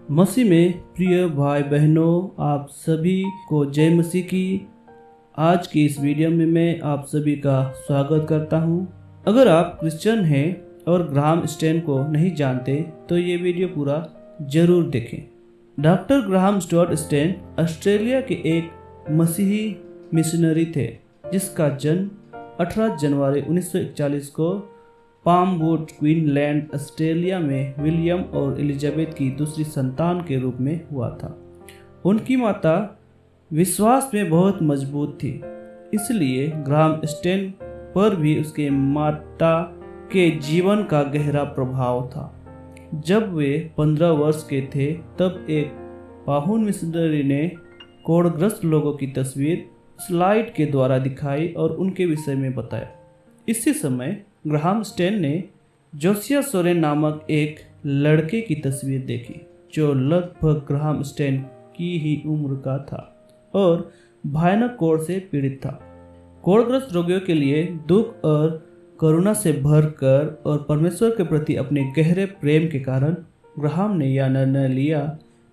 मसीह में प्रिय भाई बहनों, आप सभी को जय मसीह की। आज की इस वीडियो में मैं आप सभी का स्वागत करता हूं। अगर आप क्रिश्चियन हैं और ग्राहम स्टैन को नहीं जानते तो ये वीडियो पूरा जरूर देखें। Doctor Graham Stuart stand Australia के एक मसीही मिशनरी थे जिसका जन्म 18 जनवरी 1941 को पामवुड, क्वीनलैंड, ऑस्ट्रेलिया में विलियम और एलिजाबेथ की दूसरी संतान के रूप में हुआ था। उनकी माता विश्वास में बहुत मजबूत थी, इसलिए ग्राहम स्टैन पर भी उसके माता के जीवन का गहरा प्रभाव था। जब वे 15 वर्ष के थे तब एक पाहुन मिशनरी ने कोढ़ग्रस्त लोगों की तस्वीर स्लाइड के द्वारा दिखाई और उनके विषय में बताया। इसी समय ग्राहम स्टैन ने जोसिया सोरेन नामक एक लड़के की तस्वीर देखी जो लगभग ग्राहम स्टैन की ही उम्र का था और भयानक कोढ़ से पीड़ित था। कोढ़ग्रस्त रोगियों के लिए दुख और करुणा से भरकर और परमेश्वर के प्रति अपने गहरे प्रेम के कारण ग्राहम ने यह निर्णय लिया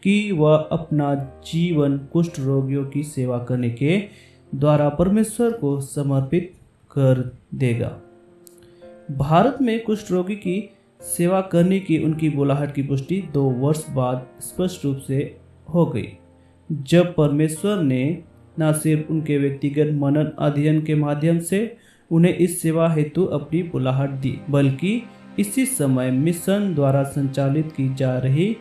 कि वह अपना जीवन कुष्ठ रोगियों की सेवा करने के द्वारा परमेश्वर को समर्पित कर देगा। भारत में कुष्ठ रोगी की सेवा करने की उनकी बुलाहट की पुष्टि 2 वर्ष बाद स्पष्ट रूप से हो गई, जब परमेश्वर ने न सिर्फ उनके व्यक्तिगत मनन अध्ययन के माध्यम से उन्हें इस सेवा हेतु अपनी बुलाहट दी, बल्कि इसी समय मिशन द्वारा संचालित की जा रही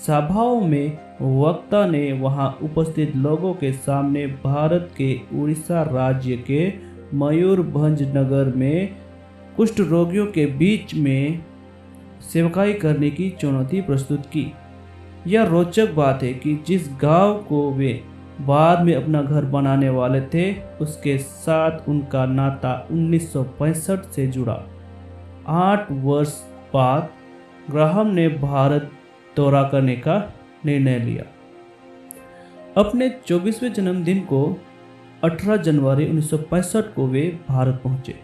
सभाओं में वक्ता ने वहां उपस्थित लोगों के सामने भारत के उड़ीसा राज्य के मयूरभंज नगर में कुष्ठ रोगियों के बीच में सेवकाई करने की चुनौती प्रस्तुत की। यह रोचक बात है कि जिस गांव को वे बाद में अपना घर बनाने वाले थे उसके साथ उनका नाता 1965 से जुड़ा। 8 वर्ष बाद ग्राहम ने भारत दौरा करने का निर्णय लिया। अपने 24वें जन्मदिन को 18 जनवरी 1965 को वे भारत पहुंचे।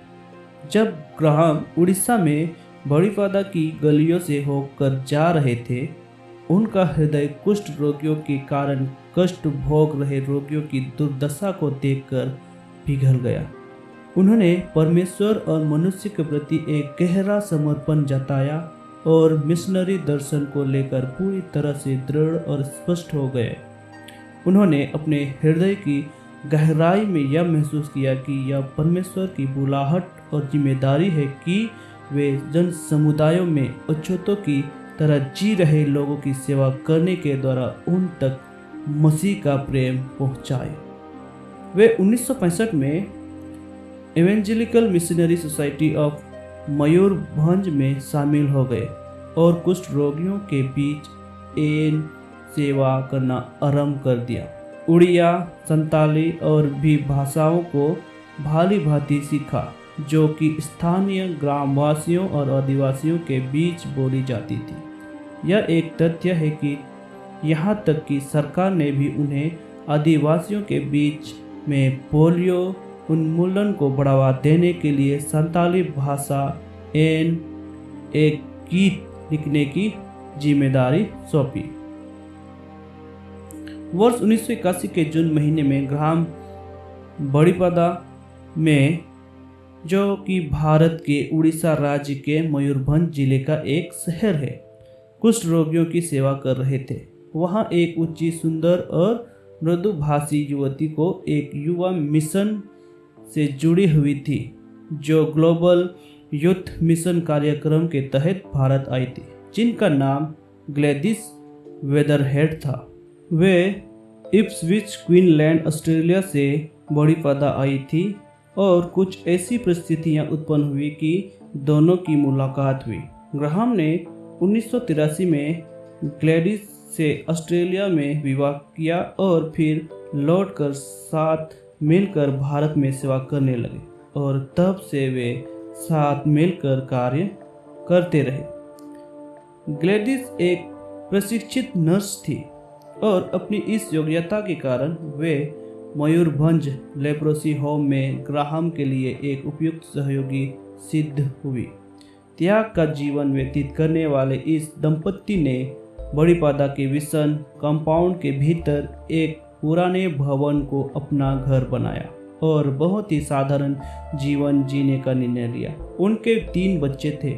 जब ग्राहम उड़ीसा में बड़ीपादा की गलियों से होकर जा रहे थे, उनका हृदय कुष्ठ रोगियों के कारण कष्ट भोग रहे रोगियों की दुर्दशा को देखकर पिघल गया। उन्होंने परमेश्वर और मनुष्य के प्रति एक गहरा समर्पण जताया और मिशनरी दर्शन को लेकर पूरी तरह से दृढ़ और स्पष्ट हो गए। उन्होंने अपने हृदय की गहराई में यह महसूस किया कि यह परमेश्वर की बुलाहट और जिम्मेदारी है कि वे जन समुदायों में अछूतों की तरह जी रहे लोगों की सेवा करने के द्वारा उन तक मसीह का प्रेम पहुंचाए। वे 1965 में evangelical missionary society of Mayurbhanj में शामिल हो गए और कुष्ठ रोगियों के बीच एन सेवा करना आरंभ कर दिया। उड़िया, संताली और भी भाषाओं को भाली भांति सीखा जो कि स्थानीय ग्रामवासियों और आदिवासियों के बीच बोली जाती थी। यह एक तथ्य है कि यहाँ तक कि सरकार ने भी उन्हें आदिवासियों के बीच में पोलियो उन्मूलन को बढ़ावा देने के लिए संताली भाषा एन एक गीत लिखने की जिम्मेदारी सौंपी। वर्ष 1981 के जून महीने में ग्राहम बड़ीपादा में, जो कि भारत के उड़ीसा राज्य के मयूरभंज जिले का एक शहर है, कुष्ठ रोगियों की सेवा कर रहे थे। वहां एक ऊंची, सुंदर और मृदुभाषी युवती को एक युवा मिशन से जुड़ी हुई थी जो ग्लोबल यूथ मिशन कार्यक्रम के तहत भारत आई थी, जिनका नाम ग्लैडिस वेदरहेड था। वे इप्सविच, क्वीनलैंड, ऑस्ट्रेलिया से बड़ीपादा आई थी और कुछ ऐसी परिस्थितियां उत्पन्न हुई कि दोनों की मुलाकात हुई। ग्राहम ने 1983 में ग्लैडिस से ऑस्ट्रेलिया में विवाह किया और फिर लौटकर साथ मिलकर भारत में सेवा करने लगे और तब से वे साथ मिलकर कार्य करते रहे। ग्लैडिस एक प्रशिक्षित नर्स थी और अपनी इस योग्यता के कारण वे मयूरभंज लेप्रोसी होम में ग्राहम के लिए एक उपयुक्त सहयोगी सिद्ध हुई। त्याग का जीवन व्यतीत करने वाले इस दंपति ने बड़ीपादा के मिशन कंपाउंड के भीतर एक पुराने भवन को अपना घर बनाया और बहुत ही साधारण जीवन जीने का निर्णय लिया। उनके 3 बच्चे थे,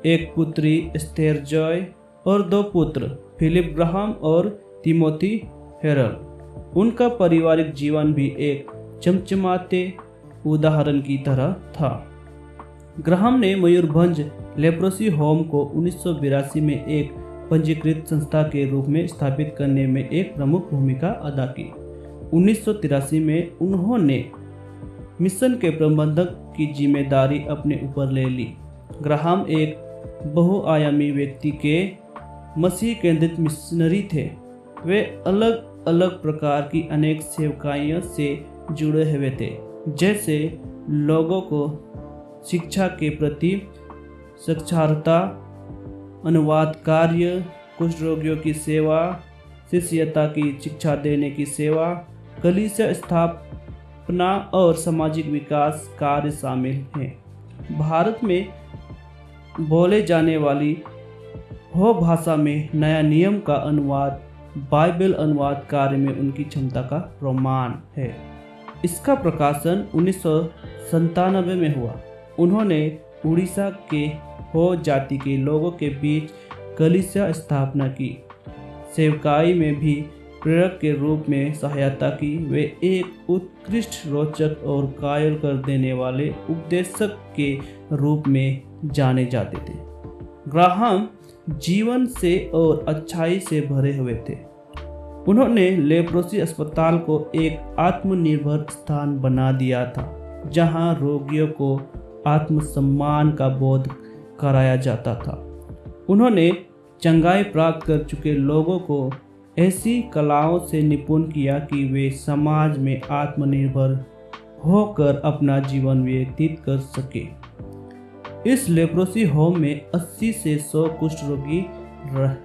एक पुत्री एस्थेर जॉय और 2 पुत्र फिलिप ग्राहम और तिमोथी हेरल। उनका पारिवारिक जीवन भी एक चमचमाते उदाहरण की तरह था। ग्राहम ने मयूरभंज लेप्रोसी होम को 1982 में एक पंजीकृत संस्था के रूप में स्थापित करने में एक प्रमुख भूमिका अदा की। 1983 में उन्होंने मिशन के प्रबंधक की जिम्मेदारी अपने ऊपर ले ली। ग्राहम एक बहुआयामी व्यक्ति के मसीह केंद्रित मिशनरी थे। वे अलग अलग प्रकार की अनेक सेवकाइयों से जुड़े हुए थे, जैसे लोगों को शिक्षा के प्रति साक्षरता, अनुवाद कार्य, कुष्ठ रोगियों की सेवा, शिष्यता की शिक्षा देने की सेवा, कलीसिया स्थापना और सामाजिक विकास कार्य शामिल हैं। भारत में बोले जाने वाली हो भाषा में नया नियम का अनुवाद बाइबल अनुवाद कार्य में उनकी क्षमता का प्रमाण है। इसका प्रकाशन 1997 में हुआ। उन्होंने उड़ीसा के हो जाति के लोगों के बीच कलीसिया स्थापना की। सेवकाई में भी प्रेरक के रूप में सहायता की। वे एक उत्कृष्ट, रोचक और कायल कर देने वाले उपदेशक के रूप में जाने जाते थे। ग्राहम जीवन से और अच्छाई से भरे हुए थे। उन्होंने लेप्रोसी अस्पताल को एक आत्मनिर्भर स्थान बना दिया था, जहां रोगियों को आत्मसम्मान का बोध कराया जाता था। उन्होंने चंगाई प्राप्त कर चुके लोगों को ऐसी कलाओं से निपुण किया कि वे समाज में आत्मनिर्भर होकर अपना जीवन व्यतीत कर सके। इस लेप्रोसी होम में 80 से 100 कुष्ठ रोगी रह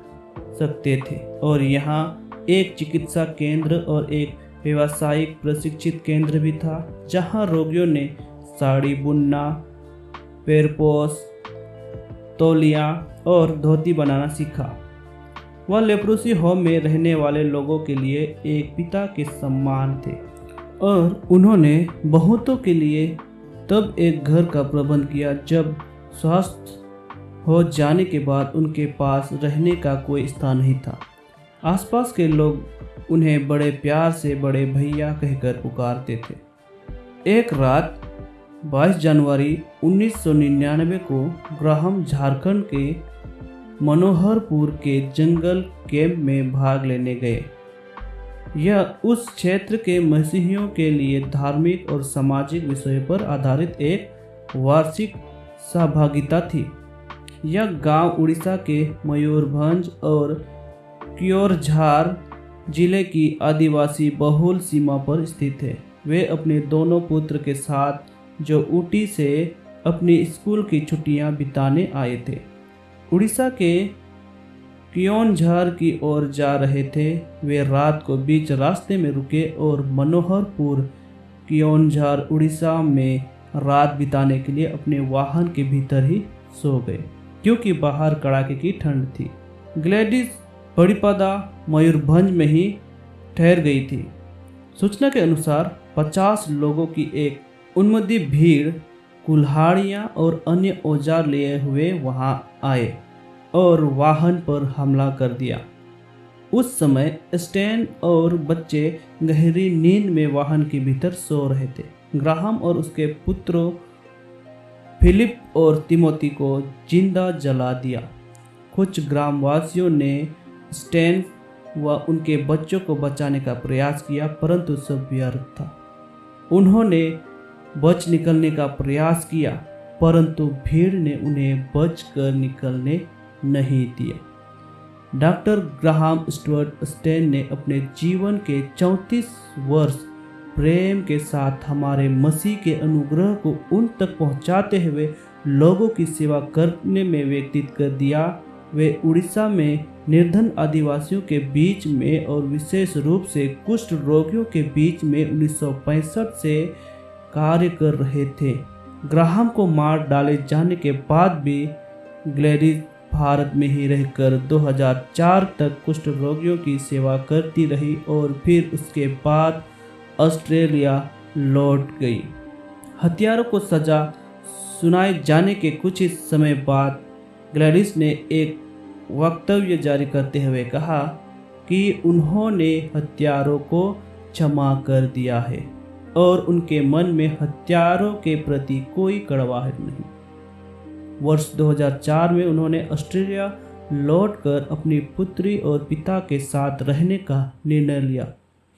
सकते थे और यहाँ एक चिकित्सा केंद्र और एक व्यावसायिक प्रशिक्षित केंद्र भी था, जहाँ रोगियों ने साड़ी बुनना, पैरपोश, तौलिया और धोती बनाना सीखा। वह लेप्रोसी होम में रहने वाले लोगों के लिए एक पिता के समान थे और उन्होंने बहुतों के लिए तब एक घर का प्रबंध किया जब स्वस्थ हो जाने के बाद उनके पास रहने का कोई स्थान नहीं था। आसपास के लोग उन्हें बड़े प्यार से बड़े भैया कहकर पुकारते थे। एक रात 22 जनवरी 1999 को ग्राहम झारखंड के मनोहरपुर के जंगल कैंप में भाग लेने गए। यह उस क्षेत्र के मसीहियों के लिए धार्मिक और सामाजिक विषयों पर आधारित एक वार्षिक सहभागिता थी। यह गांव उड़ीसा के मयूरभंज और क्योरझार जिले की आदिवासी बहुल सीमा पर स्थित है। वे अपने दोनों पुत्र के साथ जो ऊटी से अपनी स्कूल की छुट्टियां बिताने आए थे, उड़ीसा के क्योरझार की ओर जा रहे थे। वे रात को बीच रास्ते में रुके और मनोहरपुर क्योरझार उड़ीसा में रात बिताने के लिए अपने वाहन के भीतर ही सो गए, क्योंकि बाहर कड़ाके की ठंड थी। ग्लैडिस बड़ीपादा मयूरभंज में ही ठहर गई थी। सूचना के अनुसार 50 लोगों की एक उन्मत्त भीड़ कुल्हाड़ियाँ और अन्य औजार लिए हुए वहां आए और वाहन पर हमला कर दिया। उस समय स्टैन और बच्चे गहरी नींद में वाहन के भीतर सो रहे थे। ग्राहम और उसके पुत्रों फिलिप और तिमोथी को जिंदा जला दिया। कुछ ग्रामवासियों ने स्टैन व उनके बच्चों को बचाने का प्रयास किया, परंतु सब व्यर्थ था। उन्होंने बच निकलने का प्रयास किया, परंतु भीड़ ने उन्हें बच कर निकलने नहीं दिया। डॉक्टर ग्राहम स्टुअर्ट स्टैन ने अपने जीवन के 34 वर्ष प्रेम के साथ हमारे मसीह के अनुग्रह को उन तक पहुंचाते हुए लोगों की सेवा करने में व्यतीत कर दिया। वे उड़ीसा में निर्धन आदिवासियों के बीच में और विशेष रूप से कुष्ठ रोगियों के बीच में 1965 से कार्य कर रहे थे। ग्राहम को मार डाले जाने के बाद भी ग्लैडिस भारत में ही रहकर 2004 तक कुष्ठ रोगियों की सेवा करती रही और फिर उसके बाद ऑस्ट्रेलिया लौट गई। हत्यारों को सजा सुनाए जाने के कुछ ही समय बाद ग्लैडिस ने एक वक्तव्य जारी करते हुए कहा कि उन्होंने हत्यारों को क्षमा कर दिया है और उनके मन में हत्यारों के प्रति कोई कड़वाहट नहीं। वर्ष 2004 में उन्होंने ऑस्ट्रेलिया लौटकर अपनी पुत्री और पिता के साथ रहने का निर्णय लिया,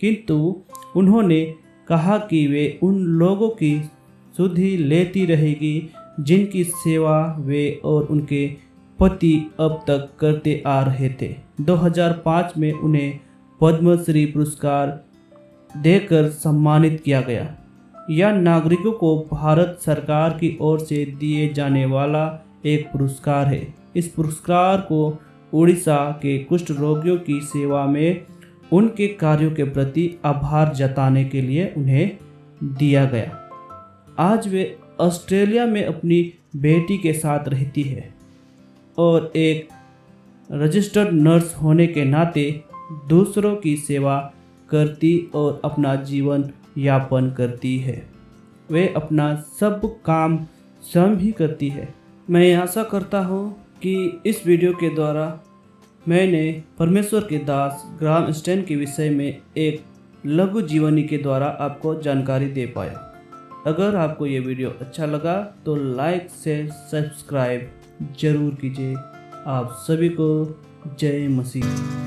किंतु उन्होंने कहा कि वे उन लोगों की सुधि लेती रहेगी जिनकी सेवा वे और उनके पति अब तक करते आ रहे थे। 2005 में उन्हें पद्मश्री पुरस्कार देकर सम्मानित किया गया। यह नागरिकों को भारत सरकार की ओर से दिए जाने वाला एक पुरस्कार है। इस पुरस्कार को उड़ीसा के कुष्ठ रोगियों की सेवा में उनके कार्यों के प्रति आभार जताने के लिए उन्हें दिया गया। आज वे ऑस्ट्रेलिया में अपनी बेटी के साथ रहती है और एक रजिस्टर्ड नर्स होने के नाते दूसरों की सेवा करती और अपना जीवन यापन करती है। वे अपना सब काम स्वयं ही करती है। मैं आशा करता हूँ कि इस वीडियो के द्वारा मैंने परमेश्वर के दास ग्राहम स्टैन के विषय में एक लघु जीवनी के द्वारा आपको जानकारी दे पाया। अगर आपको ये वीडियो अच्छा लगा तो लाइक शेयर सब्सक्राइब जरूर कीजिए। आप सभी को जय मसीह।